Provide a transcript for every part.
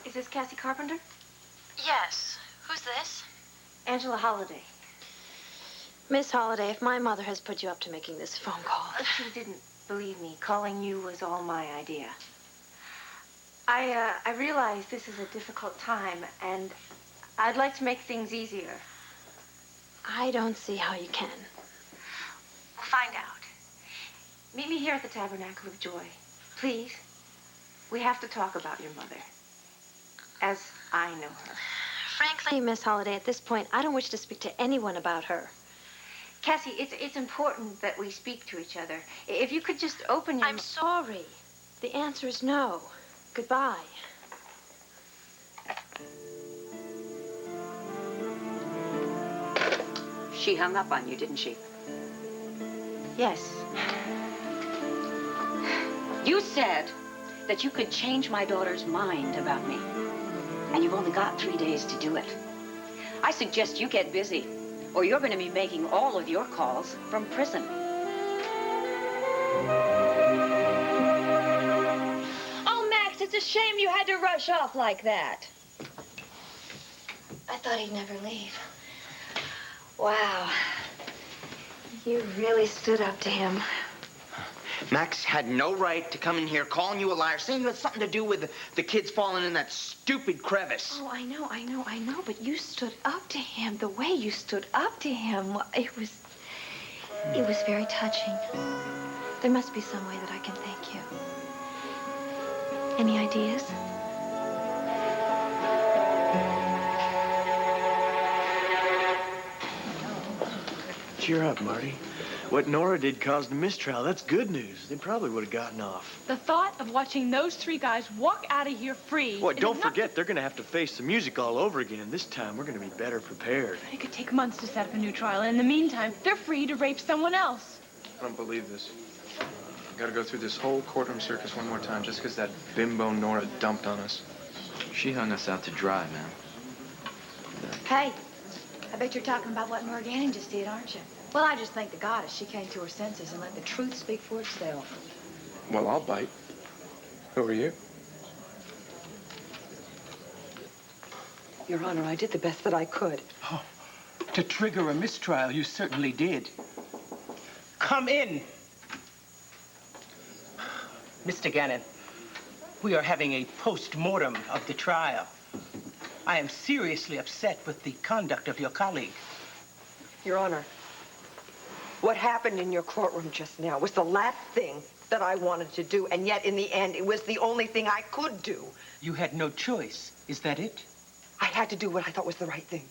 Is this Cassie Carpenter? Yes. Who's this? Angela Holliday. Miss Holliday, if my mother has put you up to making this phone call. She didn't. Believe me, calling you was all my idea. I realize this is a difficult time, and I'd like to make things easier. I don't see how you can. We'll find out. Meet me here at the Tabernacle of Joy. Please. We have to talk about your mother. As I know her. Frankly, Miss Holliday, at this point, I don't wish to speak to anyone about her. Cassie, it's important that we speak to each other. If you could just open your... I'm sorry. The answer is no. Goodbye. She hung up on you, didn't she? Yes. You said that you could change my daughter's mind about me. And you've only got 3 days to do it. I suggest you get busy, or you're going to be making all of your calls from prison. Oh, Max, it's a shame you had to rush off like that. I thought he'd never leave. Wow. You really stood up to him. Max had no right to come in here calling you a liar, saying you had something to do with the kids falling in that stupid crevice. Oh, I know, but you stood up to him the way you stood up to him. It was very touching. There must be some way that I can thank you. Any ideas? Cheer up, Marty. What Nora did caused a mistrial. That's good news. They probably would have gotten off. The thought of watching those 3 guys walk out of here free... Well, don't forget, they're going to have to face the music all over again. This time, we're going to be better prepared. It could take months to set up a new trial, and in the meantime, they're free to rape someone else. I don't believe this. Gotta go through this whole courtroom circus one more time just because that bimbo Nora dumped on us. She hung us out to dry, man. Hey, I bet you're talking about what Nora Gannon just did, aren't you? Well, I just thank the goddess she came to her senses and let the truth speak for itself. Well, I'll bite. Who are you? Your Honor, I did the best that I could. Oh, to trigger a mistrial, you certainly did. Come in. Mr. Gannon, we are having a post-mortem of the trial. I am seriously upset with the conduct of your colleague. Your Honor, what happened in your courtroom just now was the last thing that I wanted to do, and yet in the end, it was the only thing I could do. You had no choice. Is that it? I had to do what I thought was the right thing.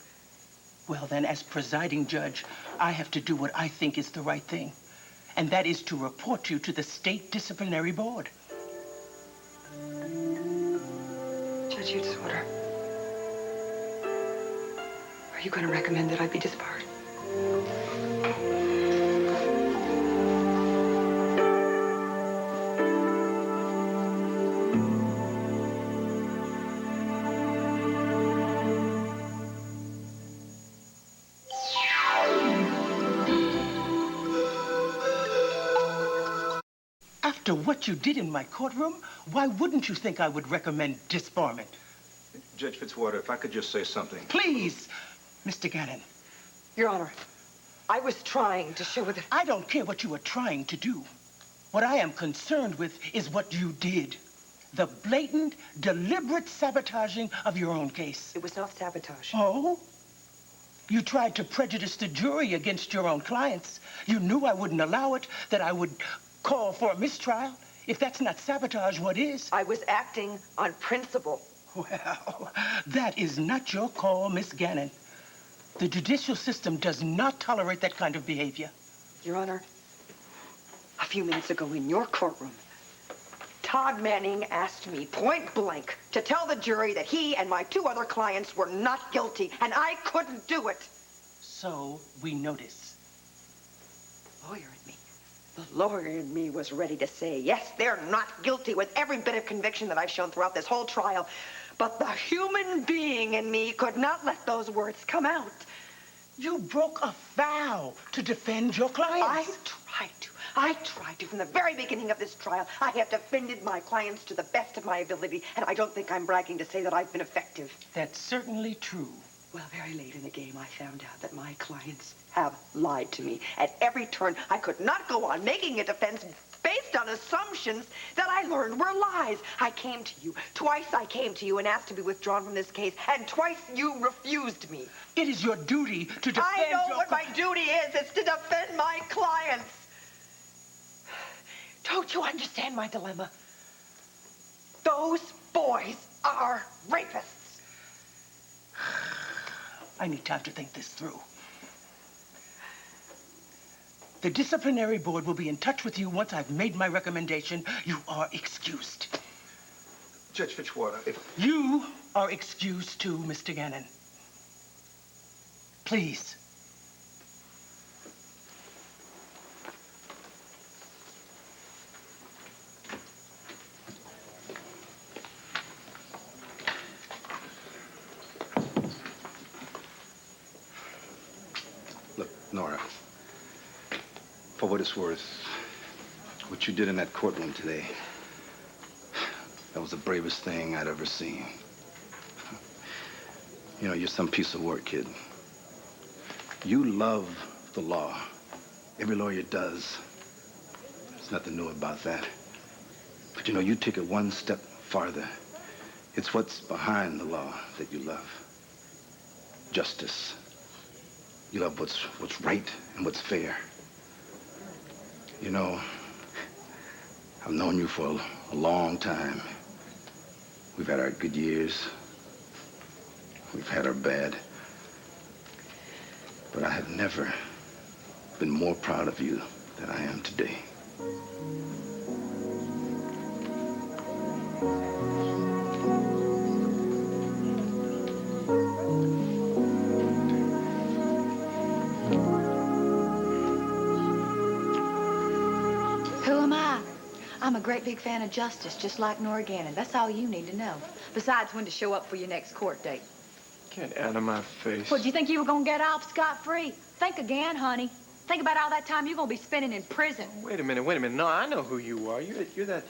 Well, then, as presiding judge, I have to do what I think is the right thing. And that is to report you to the State Disciplinary Board. Judge Ute's order. Are you going to recommend that I be disbarred? After what you did in my courtroom, why wouldn't you think I would recommend disbarment? Judge Fitzwater, if I could just say something. Please, Mr. Gannon. Your Honor, I was trying to show that... I don't care what you were trying to do. What I am concerned with is what you did. The blatant, deliberate sabotaging of your own case. It was not sabotage. Oh? You tried to prejudice the jury against your own clients. You knew I wouldn't allow it, that I would call for a mistrial. If that's not sabotage, what is? I was acting on principle. Well, that is not your call, Miss Gannon. The judicial system does not tolerate that kind of behavior. Your Honor, a few minutes ago in your courtroom, Todd Manning asked me point blank to tell the jury that he and my 2 other clients were not guilty, and I couldn't do it. So we notice. Lawyer in me. The lawyer in me was ready to say, yes, they're not guilty with every bit of conviction that I've shown throughout this whole trial. But the human being in me could not let those words come out. You broke a vow to defend your clients. I tried to. From the very beginning of this trial, I have defended my clients to the best of my ability, and I don't think I'm bragging to say that I've been effective. That's certainly true. Well, very late in the game, I found out that my clients have lied to me. At every turn, I could not go on making a defense based on assumptions that I learned were lies. I came to you. Twice I came to you and asked to be withdrawn from this case, and twice you refused me. It is your duty to defend I know what my duty is. It's to defend my clients. Don't you understand my dilemma? Those boys are rapists. I need time to think this through. The disciplinary board will be in touch with you once I've made my recommendation. You are excused. Judge Fitzwater, if... You are excused too, Mr. Gannon. Please. Look, Nora, for what it's worth, what you did in that courtroom today, that was the bravest thing I'd ever seen. You know, you're some piece of work, kid. You love the law. Every lawyer does. There's nothing new about that. But you know, you take it one step farther. It's what's behind the law that you love. Justice. You love what's right and what's fair. You know, I've known you for a long time. We've had our good years. We've had our bad. But I have never been more proud of you than I am today. Who am I? I'm a great big fan of justice, just like Nora Gannon. That's all you need to know. Besides, when to show up for your next court date. Get out of my face. What, do you think you were gonna get off scot-free? Think again, honey. Think about all that time you're gonna be spending in prison. Wait a minute. No, I know who you are. You're that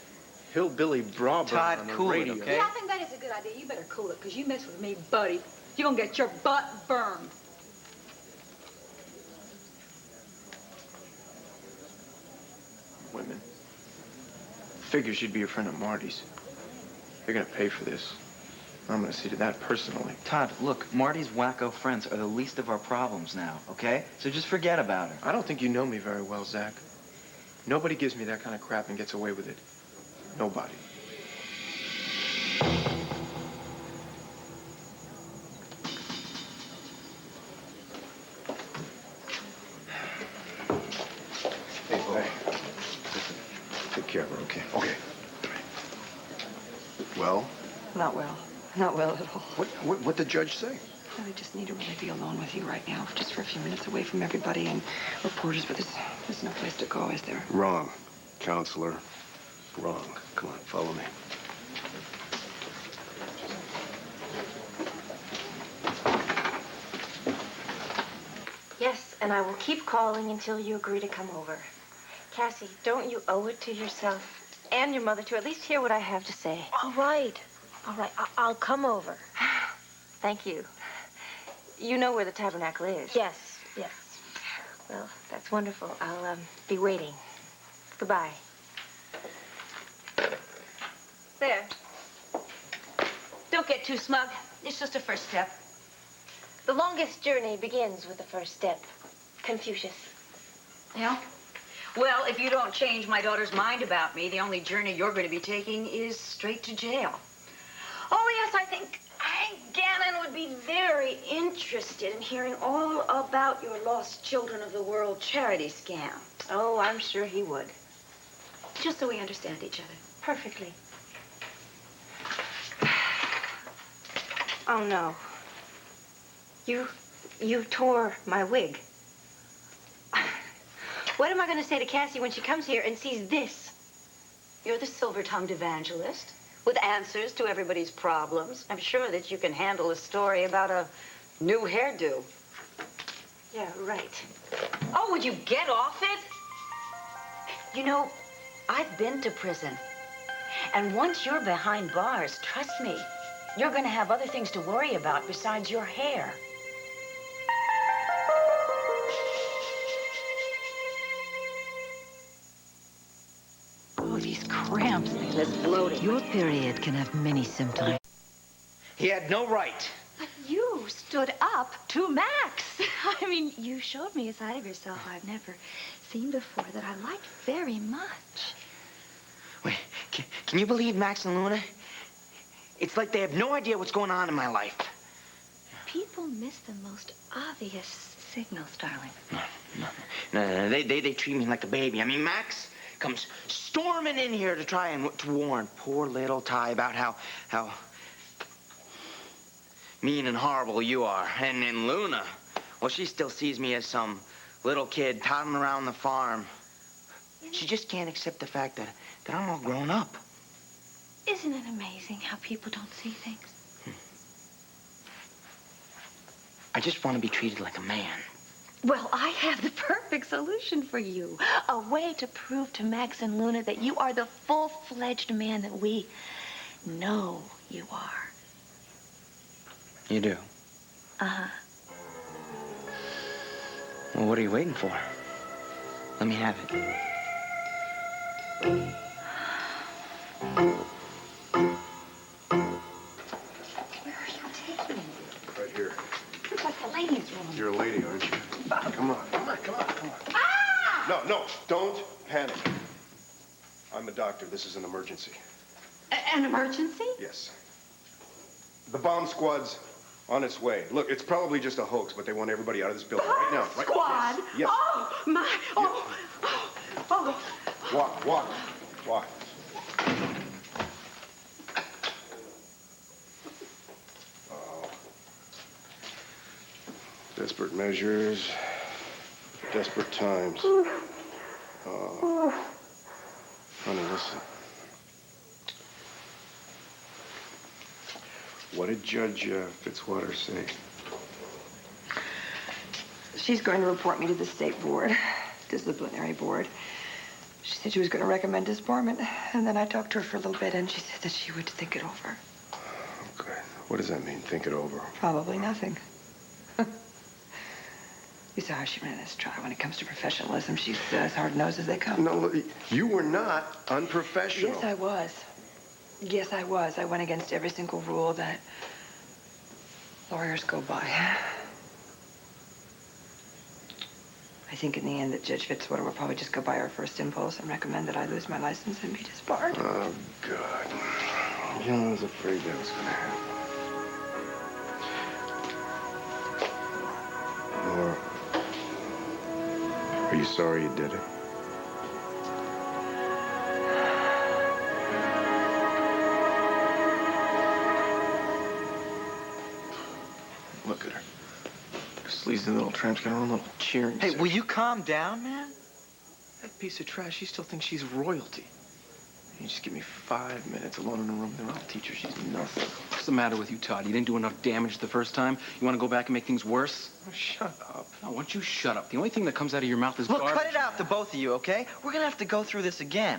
hillbilly brawler on the radio. Okay? Yeah, I think that is a good idea. You better cool it, because you mess with me, buddy, you're gonna get your butt burned. Women. Figures you'd be a friend of Marty's. You're gonna pay for this. I'm gonna see to that personally. Todd, look, Marty's wacko friends are the least of our problems now, okay? So just forget about her. I don't think you know me very well, Zach. Nobody gives me that kind of crap and gets away with it. Nobody. Hey, boy. Listen, take care of her, okay? Okay. Well? Not well. Not well at all. What the judge say? I just need to really be alone with you right now, just for a few minutes, away from everybody and reporters, but there's no place to go, is there? Wrong, counselor. Wrong. Come on, follow me. Yes, and I will keep calling until you agree to come over. Cassie, don't you owe it to yourself and your mother to at least hear what I have to say? All right. I'll come over. Thank you. You know where the tabernacle is? Yes. Well, that's wonderful. I'll be waiting. Goodbye. There. Don't get too smug. It's just a first step. The longest journey begins with the first step. Confucius. Yeah? Well, if you don't change my daughter's mind about me, the only journey you're going to be taking is straight to jail. Oh, yes, I think Hank Gannon would be very interested in hearing all about your Lost Children of the World charity scam. Oh, I'm sure he would. Just so we understand each other. Perfectly. Oh, no. You tore my wig. What am I going to say to Cassie when she comes here and sees this? You're the silver-tongued evangelist with answers to everybody's problems. I'm sure that you can handle a story about a new hairdo. Yeah, right. Oh, would you get off it? You know, I've been to prison. And once you're behind bars, trust me, you're going to have other things to worry about besides your hair. Oh, these cramps and this bloating. Your period can have many symptoms. He had no right. But you stood up to Max. I mean, you showed me a side of yourself I've never seen before that I liked very much. Wait, can you believe Max and Luna? It's like they have no idea what's going on in my life. People miss the most obvious signals, darling. No, they treat me like a baby. I mean, Max comes storming in here to try and to warn poor little Ty about how mean and horrible you are. And then Luna, well, she still sees me as some little kid toddling around the farm. She just can't accept the fact that I'm all grown up. Isn't it amazing how people don't see things? I just want to be treated like a man. Well, I have the perfect solution for you. A way to prove to Max and Luna that you are the full-fledged man that we know you are. You do? Uh-huh. Well, what are you waiting for? Let me have it. Where are you taking me? Right here. It's like the ladies' room. You're a lady, aren't you? Come on. Ah! No, don't panic. I'm a doctor. This is an emergency. An emergency? Yes. The bomb squad's on its way. Look, it's probably just a hoax, but they want everybody out of this building right now. Right? Squad? Yes. Oh, my. Oh. Oh. Walk. Oh. Desperate measures. Desperate times. Oh. Honey, listen. What did Judge Fitzwater say? She's going to report me to the state board, disciplinary board. She said she was going to recommend disbarment, and then I talked to her for a little bit, and she said that she would think it over. Okay. What does that mean, think it over? Probably nothing. You saw how she ran this trial. When it comes to professionalism, she's as hard-nosed as they come. No, look, you were not unprofessional. Yes, I was. Yes, I was. I went against every single rule that lawyers go by. I think in the end that Judge Fitzwater will probably just go by our first impulse and recommend that I lose my license and be disbarred. Oh, God. You know, I was afraid that was going to happen. Nora, are you sorry you did it? Look at her. Sleazy little tramp's got her own little cheering Hey, section. will you calm down, man? That piece of trash, she still thinks she's royalty. You just give me 5 minutes alone in a room, then I'll teach her she's nothing. What's the matter with you, Todd? You didn't do enough damage the first time? You want to go back and make things worse? Oh, shut up. No, why don't you shut up? The only thing that comes out of your mouth is Look, garbage. cut it out, the both of you, okay? We're gonna have to go through this again.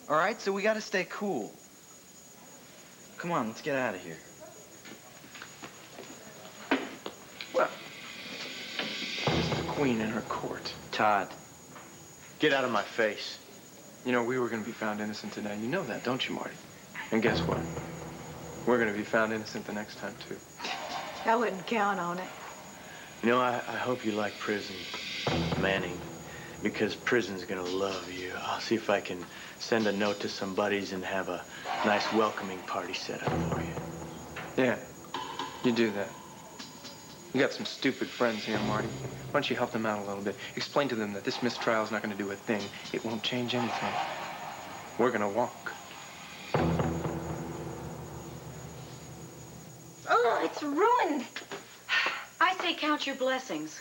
All right? So we gotta stay cool. Come on, let's get out of here. Well, it's the queen in her court. Todd. Get out of my face. You know, we were going to be found innocent today. You know that, don't you, Marty? And guess what? We're going to be found innocent the next time, too. I wouldn't count on it. You know, I hope you like prison, Manning, because prison's going to love you. I'll see if I can send a note to some buddies and have a nice welcoming party set up for you. Yeah, you do that. You got some stupid friends here, Marty. Why don't you help them out a little bit? Explain to them that this mistrial's not going to do a thing. It won't change anything. We're going to walk. Oh, it's ruined. I say count your blessings.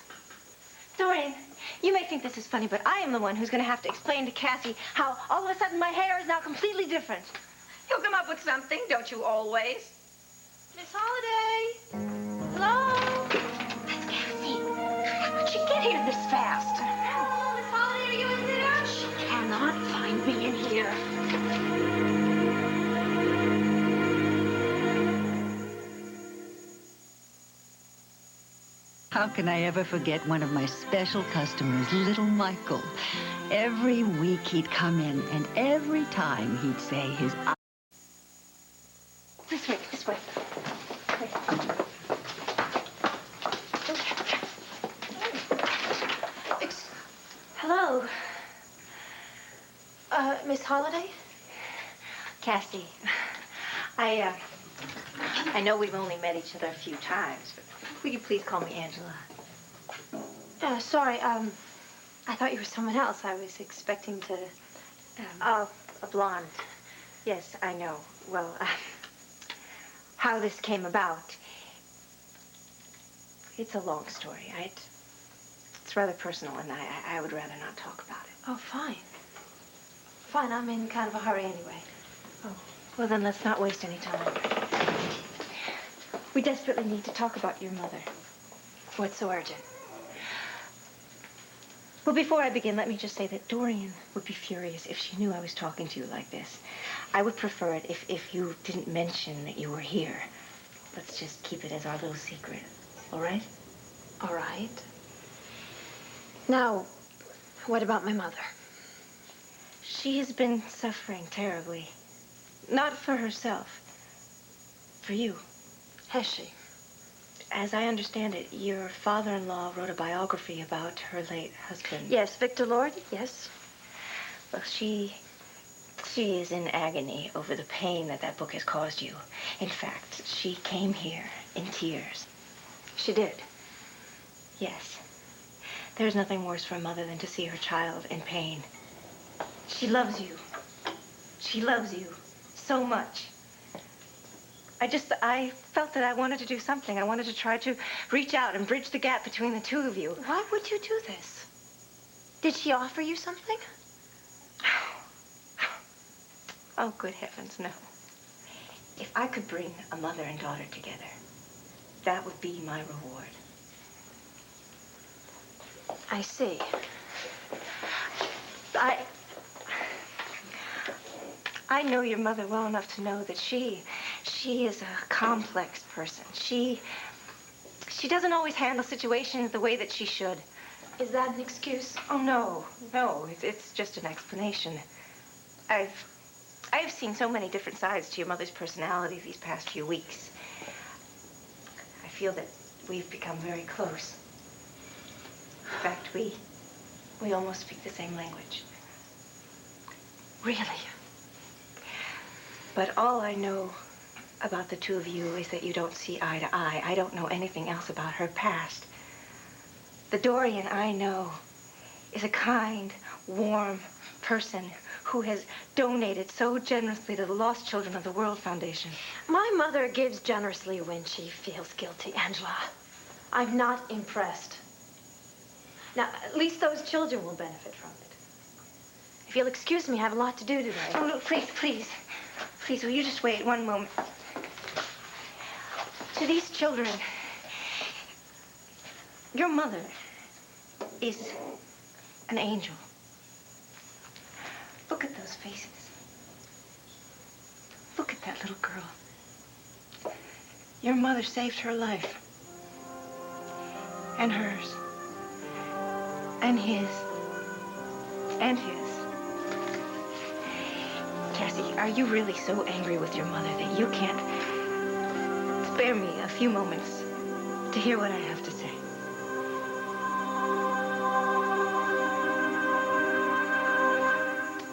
Doreen, you may think this is funny, but I am the one who's going to have to explain to Cassie how all of a sudden my hair is now completely different. You'll come up with something, don't you always? Miss Holiday. Hello? That's Cassie. get here this fast? Hello, Miss Holiday, are you in there? She cannot find me in here. How can I ever forget one of my special customers, little Michael? Every week he'd come in, and every time he'd say his... This way, this way. Hello. Miss Holiday? Cassie. I know we've only met each other a few times, but will you please call me Angela? Sorry, I thought you were someone else. I was expecting to... A blonde. Yes, I know. Well, how this came about, it's a long story. It's rather personal, and I would rather not talk about it. Oh, fine. Fine, I'm in kind of a hurry anyway. Oh, well, then let's not waste any time. We desperately need to talk about your mother. What's so urgent? Well, before I begin, let me just say that Dorian would be furious if she knew I was talking to you like this. I would prefer it if you didn't mention that you were here. Let's just keep it as our little secret, all right? All right. Now, what about my mother? She has been suffering terribly. Not for herself. For you. Has she? As I understand it, your father-in-law wrote a biography about her late husband. Yes, Victor Lord, yes. Well, she is in agony over the pain that book has caused you. In fact, she came here in tears. She did? Yes. There's nothing worse for a mother than to see her child in pain. She loves you. She loves you so much. I felt that I wanted to do something. I wanted to try to reach out and bridge the gap between the two of you. Why would you do this? Did she offer you something? Oh, good heavens, no. If I could bring a mother and daughter together, that would be my reward. I see. I know your mother well enough to know that she is a complex person. She doesn't always handle situations the way that she should. Is that an excuse? Oh, no. It's just an explanation. I've seen so many different sides to your mother's personality these past few weeks. I feel that we've become very close. In fact, we almost speak the same language. Really? But all I know about the two of you is that you don't see eye to eye. I don't know anything else about her past. The Dorian I know is a kind, warm person who has donated so generously to the Lost Children of the World Foundation. My mother gives generously when she feels guilty, Angela. I'm not impressed. Now, at least those children will benefit from it. If you'll excuse me, I have a lot to do today. Oh, no, please. Please, will you just wait one moment? To these children, your mother is an angel. Look at those faces. Look at that little girl. Your mother saved her life. And hers. And his. And his. Cassie, are you really so angry with your mother that you can't spare me a few moments to hear what I have to say?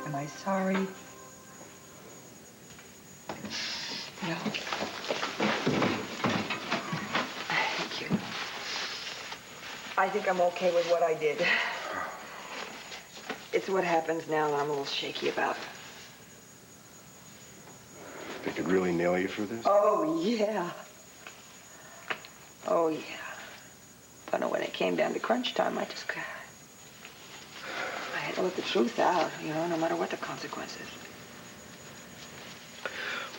Am I sorry? No. Thank you. I think I'm okay with what I did. It's what happens now that I'm a little shaky about. They could really nail you for this? Oh, yeah. Oh, yeah. But when it came down to crunch time, I had to let the truth out, no matter what the consequences.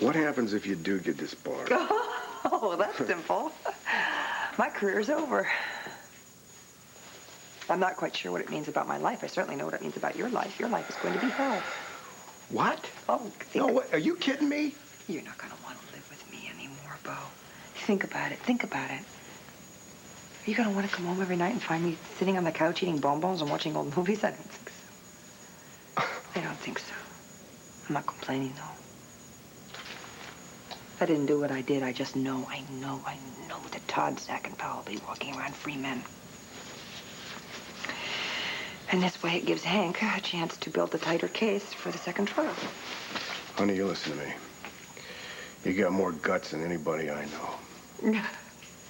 What happens if you do get disbarred? Oh, that's simple. My career's over. I'm not quite sure what it means about my life. I certainly know what it means about your life. Your life is going to be hell. What? Oh, No, what? Are you kidding me? You're not going to want to live with me anymore, Bo. Think about it. Think about it. Are you going to want to come home every night and find me sitting on the couch eating bonbons and watching old movies? I don't think so. I don't think so. I'm not complaining, though. If I didn't do what I did, I just know that Todd Zach and Powell will be walking around free men. And this way it gives Hank a chance to build a tighter case for the second trial. Honey, you listen to me. You got more guts than anybody I know.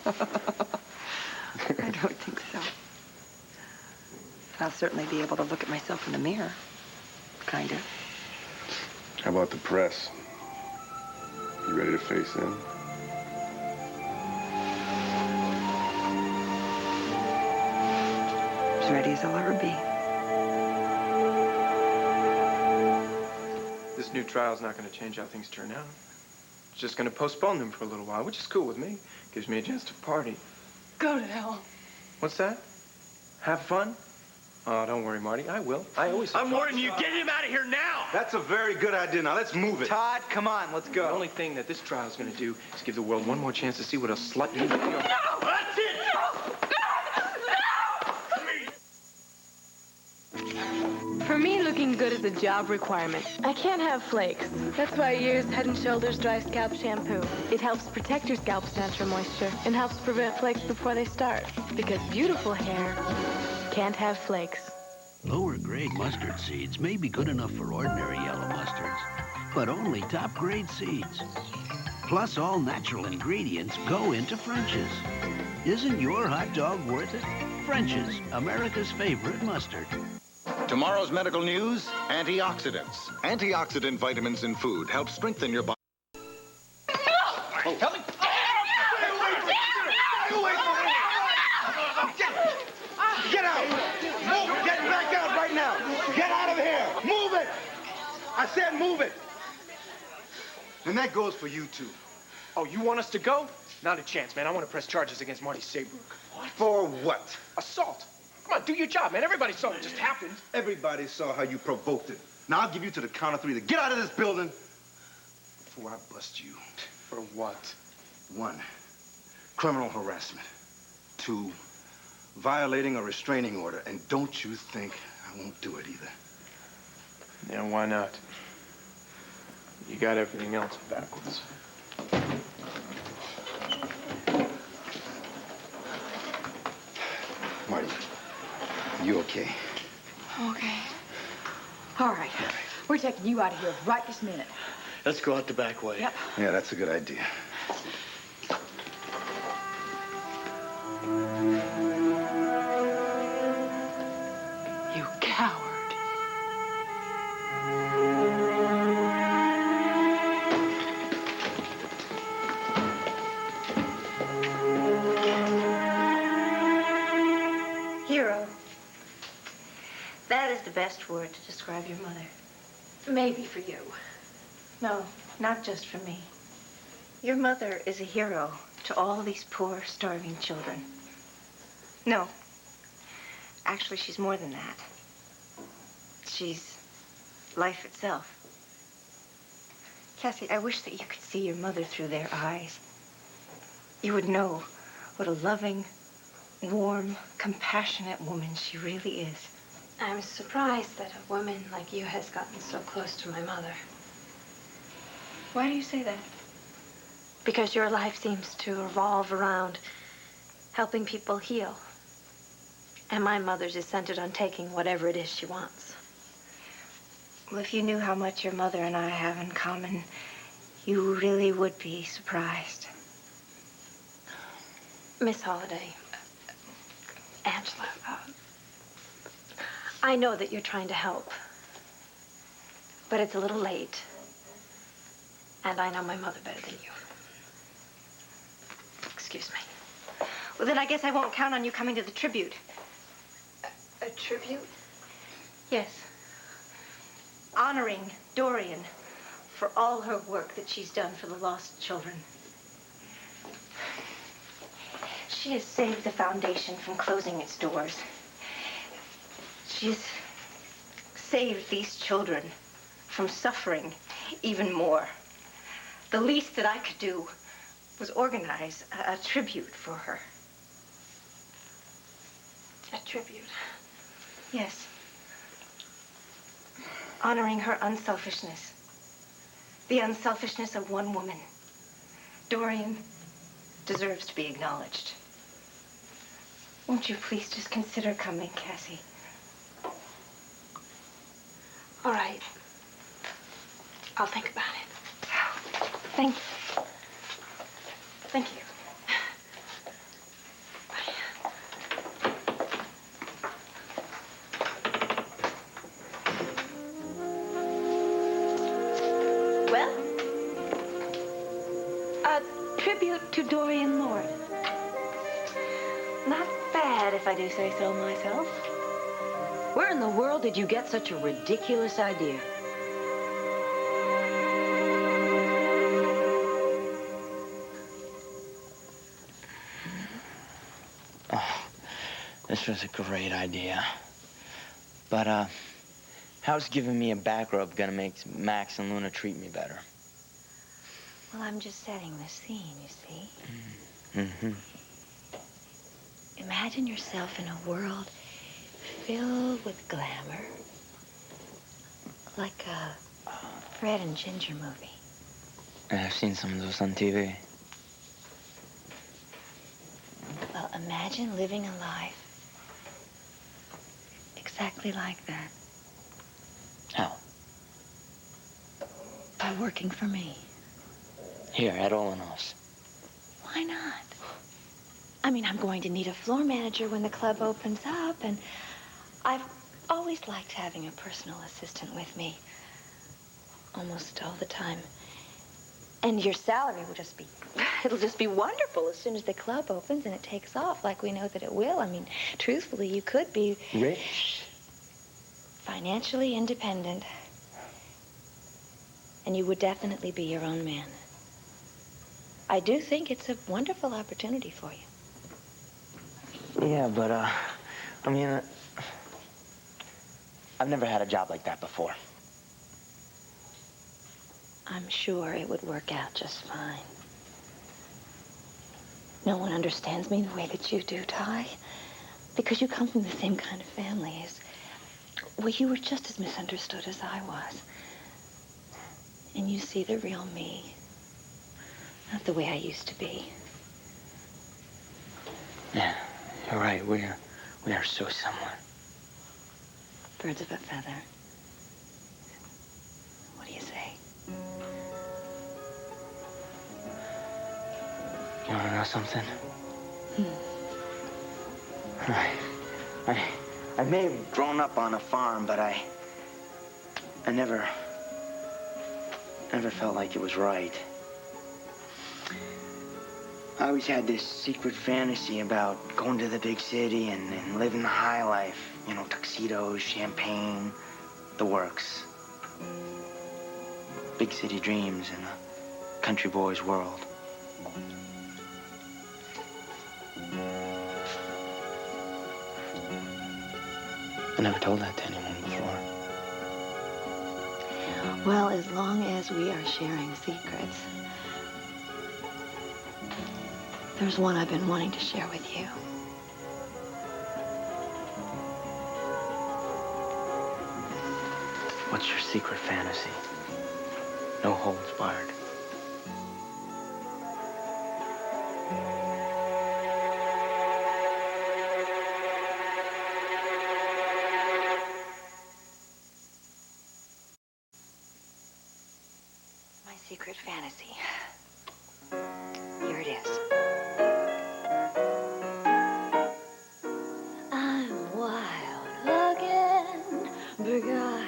I don't think so. I'll certainly be able to look at myself in the mirror. Kind of. How about the press? You ready to face them? As ready as I'll ever be. This new trial's not going to change how things turn out. It's just going to postpone them for a little while, which is cool with me. Gives me a chance to party. Go to hell. What's that? Have fun? Oh, don't worry, Marty. I will. I always have I'm fun. warning you, get him out of here now! That's a very good idea. Now, let's move it. Todd, come on, let's go. The only thing that this trial's going to do is give the world one more chance to see what a slut you are. No! That's it! For me, looking good is a job requirement. I can't have flakes. That's why I use Head & Shoulders Dry Scalp Shampoo. It helps protect your scalp's natural moisture and helps prevent flakes before they start. Because beautiful hair can't have flakes. Lower grade mustard seeds may be good enough for ordinary yellow mustards, but only top grade seeds. Plus, all natural ingredients go into French's. Isn't your hot dog worth it? French's, America's favorite mustard. Tomorrow's medical news, antioxidants. Antioxidant vitamins in food help strengthen your body. Oh, help me! Get out! Move it! Get back out right now! Get out of here! Move it! I said move it! And that goes for you, too. Oh, you want us to go? Not a chance, man. I want to press charges against Marty Saybrook. What? For what? Assault. Come on, do your job, man. Everybody saw what just happened. Everybody saw how you provoked it. Now I'll give you to the count of three to get out of this building before I bust you. For what? 1, criminal harassment. 2, violating a restraining order. And don't you think I won't do it either. Yeah, why not? You got everything else backwards. Marty, you okay? Okay. All right. We're taking you out of here right this minute. Let's go out the back way. Yep. Yeah, that's a good idea. You coward. Hero. That is the best word to describe your mother. Maybe for you. No, not just for me. Your mother is a hero to all these poor, starving children. No. Actually, she's more than that. She's life itself. Cassie, I wish that you could see your mother through their eyes. You would know what a loving, warm, compassionate woman she really is. I'm surprised that a woman like you has gotten so close to my mother. Why do you say that? Because your life seems to revolve around helping people heal. And my mother's is centered on taking whatever it is she wants. Well, if you knew how much your mother and I have in common, you really would be surprised. Miss Holliday, Angela, I know that you're trying to help, but it's a little late, and I know my mother better than you. Excuse me. Well, then I guess I won't count on you coming to the tribute. A tribute? Yes. Honoring Dorian for all her work that she's done for the lost children. She has saved the foundation from closing its doors. She's saved these children from suffering even more. The least that I could do was organize a tribute for her. A tribute? Yes. Honoring her unselfishness. The unselfishness of one woman. Dorian deserves to be acknowledged. Won't you please just consider coming, Cassie? All right. I'll think about it. Thank you. Thank you. Well, a tribute to Dorian Lord. Not bad, if I do say so myself. Where in the world did you get such a ridiculous idea? Oh, this was a great idea. But, how's giving me a back rub gonna make Max and Luna treat me better? Well, I'm just setting the scene, you see. Mm-hmm. Imagine yourself in a world filled with glamour. Like a Fred and Ginger movie. I've seen some of those on TV. Well, imagine living a life exactly like that. How? By working for me. Here, at Oltl's. Why not? I mean, I'm going to need a floor manager when the club opens up, and I've always liked having a personal assistant with me. Almost all the time. And your salary will just be, it'll just be wonderful as soon as the club opens and it takes off like we know that it will. I mean, truthfully, you could be rich, financially independent, and you would definitely be your own man. I do think it's a wonderful opportunity for you. Yeah, but, I mean, I've never had a job like that before. I'm sure it would work out just fine. No one understands me the way that you do, Ty. Because you come from the same kind of family as... Well, you were just as misunderstood as I was. And you see the real me. Not the way I used to be. Yeah, you're right. We are so similar. Birds of a feather. What do you say? You want to know something? I may have grown up on a farm, but I never felt like it was right. I always had this secret fantasy about going to the big city and living the high life. You know, tuxedos, champagne, the works. Big city dreams in a country boy's world. I never told that to anyone before. Well, as long as we are sharing secrets, there's one I've been wanting to share with you. What's your secret fantasy? No holds barred. My secret fantasy. Here it is. I'm wild again, beguiled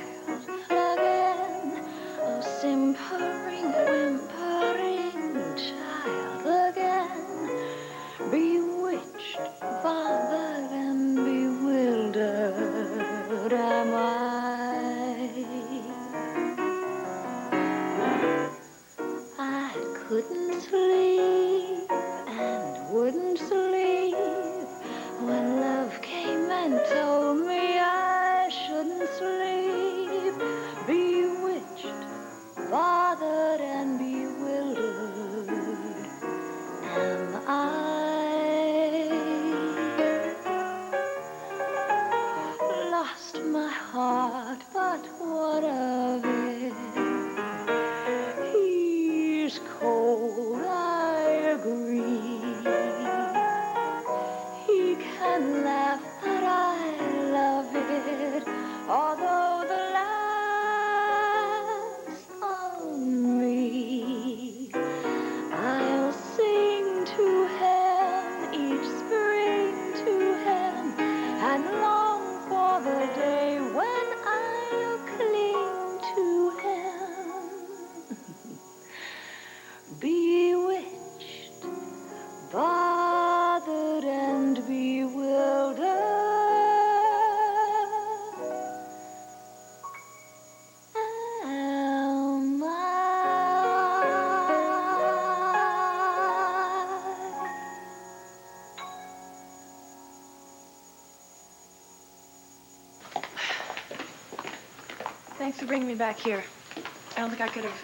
again, oh, simpering when Thanks for bringing me back here. I don't think I could have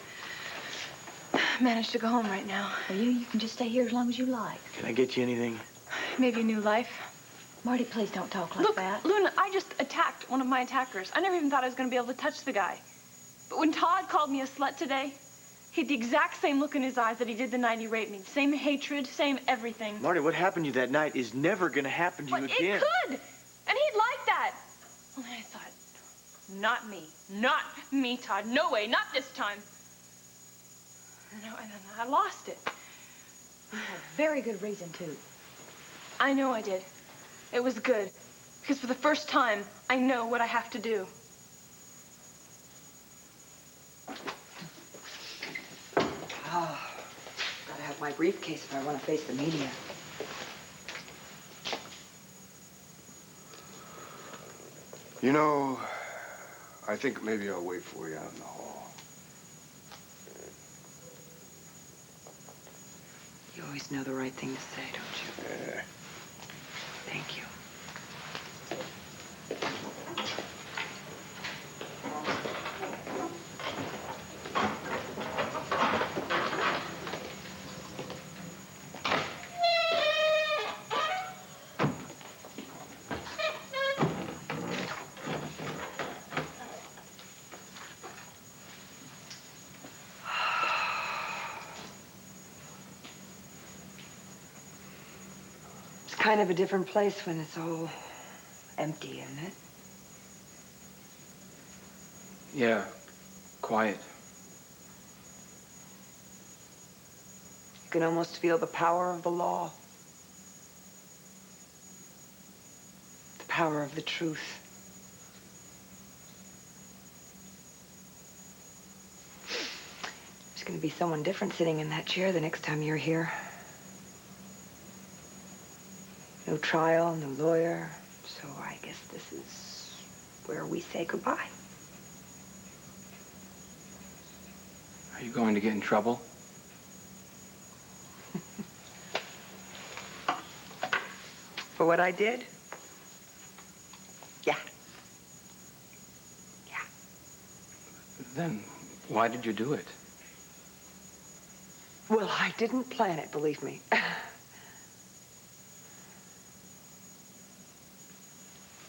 managed to go home right now. Well, you can just stay here as long as you like. Can I get you anything? Maybe a new life. Marty, please don't talk like that. Luna, I just attacked one of my attackers. I never even thought I was going to be able to touch the guy. But when Todd called me a slut today, he had the exact same look in his eyes that he did the night he raped me. Same hatred, same everything. Marty, what happened to you that night is never gonna happen to you again. It could! And he'd like that. Only I thought, not me. Not me, Todd. No way, not this time. No, and then I lost it. You had very good reason to. I know I did. It was good. Because for the first time, I know what I have to do. Gotta have my briefcase if I want to face the media. You know, I think maybe I'll wait for you out in the hall. You always know the right thing to say, don't you? Yeah. Thank you. Kind of a different place when it's all empty, isn't it? Yeah, quiet. You can almost feel the power of the law. The power of the truth. There's going to be someone different sitting in that chair the next time you're here. No trial, no lawyer, so I guess this is where we say goodbye. Are you going to get in trouble? For what I did? Yeah. Yeah. Then why did you do it? Well, I didn't plan it, believe me.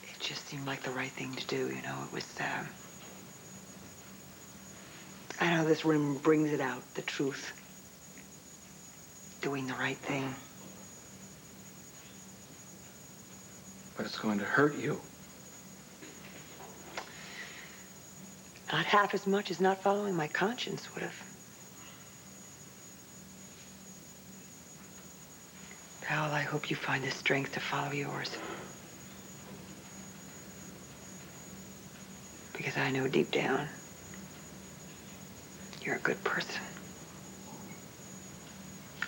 It just seemed like the right thing to do, you know. It was, I know this room brings it out, the truth. Doing the right thing. But it's going to hurt you. Not half as much as not following my conscience would have. Pal, I hope you find the strength to follow yours. Because I know deep down, you're a good person.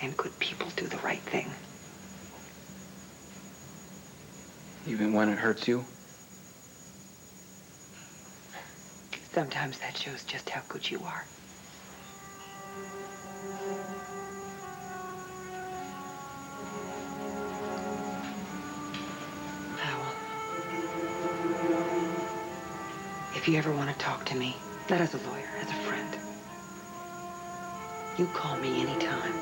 And good people do the right thing. Even when it hurts you? Sometimes that shows just how good you are. Howell, if you ever want to talk to me, not as a lawyer, as a friend, you call me anytime.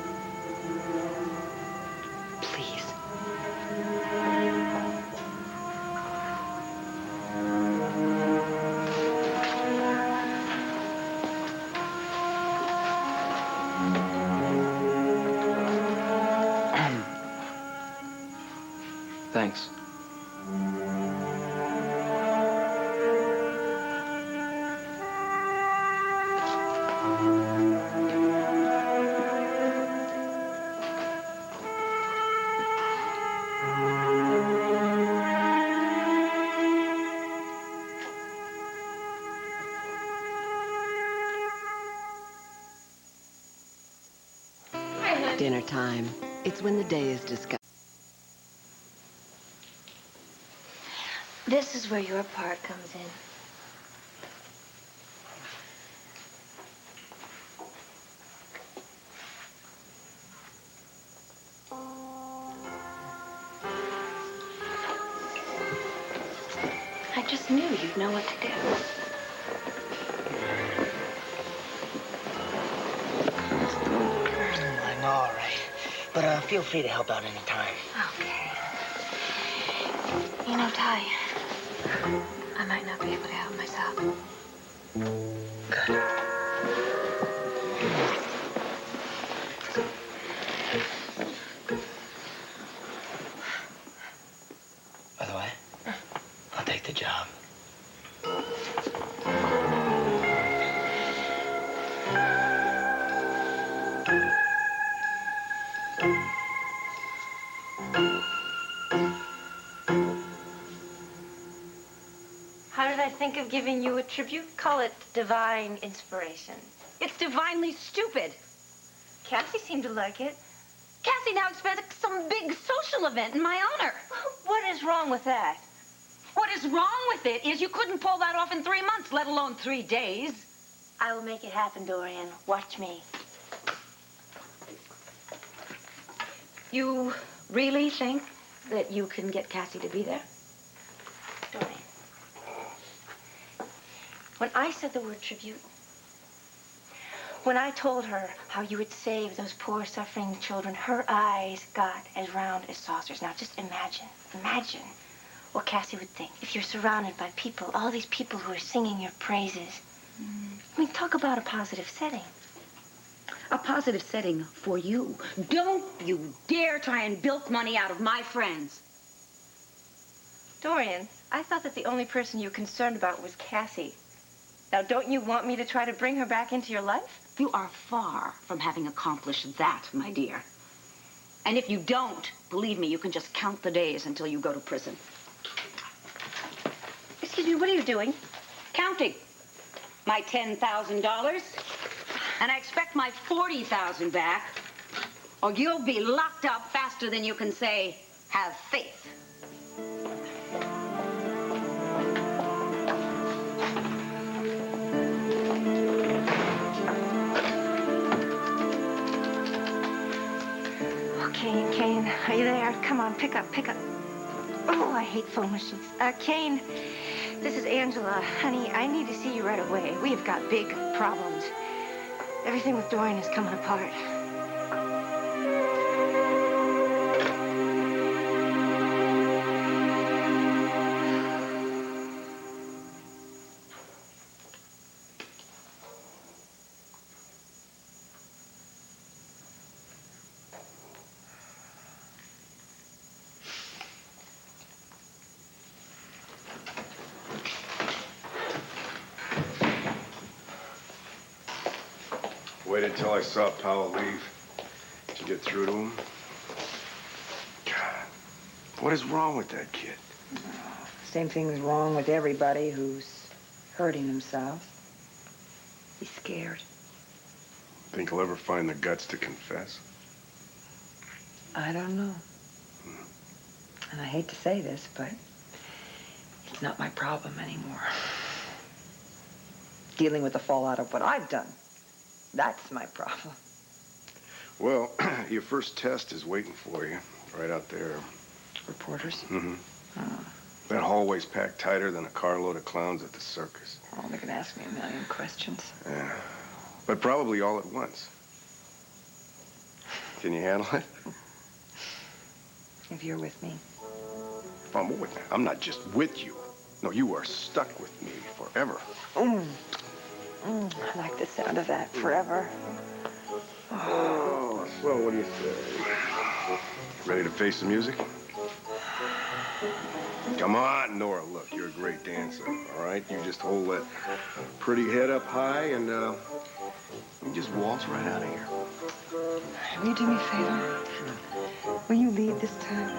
Please. Thanks. Dinner time. It's when the day is discussed. This is where your part comes in. I just knew you'd know what to do. All right. But feel free to help out anytime. Okay. You know, Ty, I might not be able to help myself. Good. By the way, I'll take the job. How did I think of giving you a tribute? Call it divine inspiration. It's divinely stupid. Cassie seemed to like it. Cassie now expects some big social event in my honor. What is wrong with that? What is wrong with it is you couldn't pull that off in 3 months, let alone 3 days. I will make it happen, Dorian. Watch me. You really think that you can get Cassie to be there? Dorian. When I said the word tribute, when I told her how you would save those poor suffering children, her eyes got as round as saucers. Now just imagine what Cassie would think if you're surrounded by people, all these people who are singing your praises. I mean, talk about a positive setting. A positive setting for you. Don't you dare try and bilk money out of my friends. Dorian, I thought that the only person you were concerned about was Cassie. Now, don't you want me to try to bring her back into your life? You are far from having accomplished that, my dear. And if you don't, believe me, you can just count the days until you go to prison. Excuse me, what are you doing? Counting my $10,000. And I expect my $40,000 back, or you'll be locked up faster than you can say, have faith. Kane, are you there? Come on, pick up. Oh, I hate phone machines. Kane, this is Angela. Honey, I need to see you right away. We have got big problems. Everything with Dorian is coming apart. Waited till I saw Powell leave. Did you get through to him? God, what is wrong with that kid? Same thing's wrong with everybody who's hurting themselves. He's scared. Think he'll ever find the guts to confess? I don't know. And I hate to say this, but it's not my problem anymore. Dealing with the fallout of what I've done, that's my problem. Well, your first test is waiting for you, right out there. Reporters? Mm-hmm. That hallway's packed tighter than a carload of clowns at the circus. Oh, they're gonna ask me a million questions. Yeah, but probably all at once. Can you handle it? If you're with me. I'm not just with you. No, you are stuck with me forever. I like the sound of that. Forever. Oh, so what do you say? Ready to face the music? Come on, Nora. Look, you're a great dancer, all right? You just hold that pretty head up high and you just waltz right out of here. Will you do me a favor? Sure. Will you lead this time?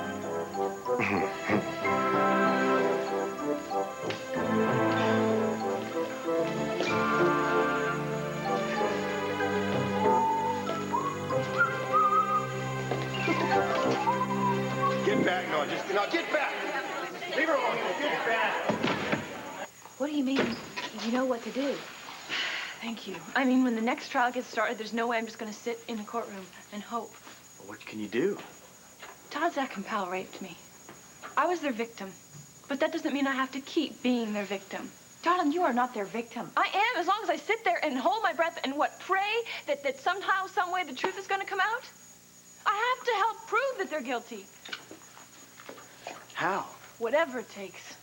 Get back, Nora. Get back. Leave her alone. Get back. What do you mean? You know what to do? Thank you. I mean, when the next trial gets started, there's no way I'm just going to sit in a courtroom and hope. Well, what can you do? Todd, Zach, and Powell raped me. I was their victim. But that doesn't mean I have to keep being their victim. Darling, you are not their victim. I am, as long as I sit there and hold my breath and pray that somehow, some way the truth is going to come out. I have to help prove that they're guilty. How? Whatever it takes.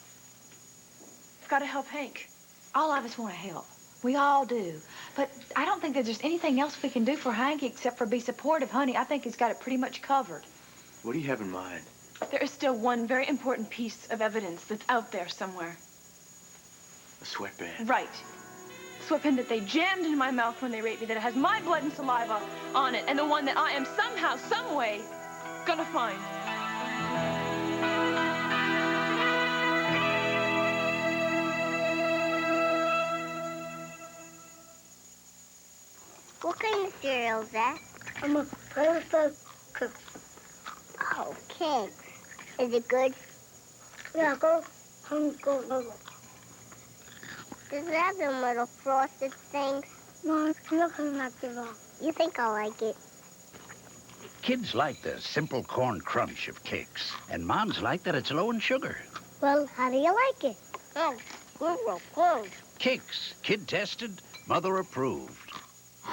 I've got to help Hank. All of us want to help. We all do. But I don't think that there's anything else we can do for Hank except for be supportive, honey. I think he's got it pretty much covered. What do you have in mind? There is still one very important piece of evidence that's out there somewhere. A sweatband. Right. Sweatband that they jammed into my mouth when they raped me, that has my blood and saliva on it, and the one that I am somehow, some way, gonna find. What kind of cereal is that? I'm a perfect cook. Oh, cake. Is it good? Yeah, go. Go. Does it have them little frosted things? No, it's looking like it all. You think I'll like it? Kids like the simple corn crunch of cakes, and moms like that it's low in sugar. Well, how do you like it? Oh, good. Cakes, kid-tested, mother-approved.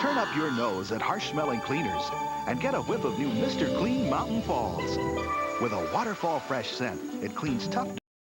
Turn up your nose at harsh-smelling cleaners and get a whiff of new Mr. Clean Mountain Falls. With a waterfall fresh scent, it cleans tough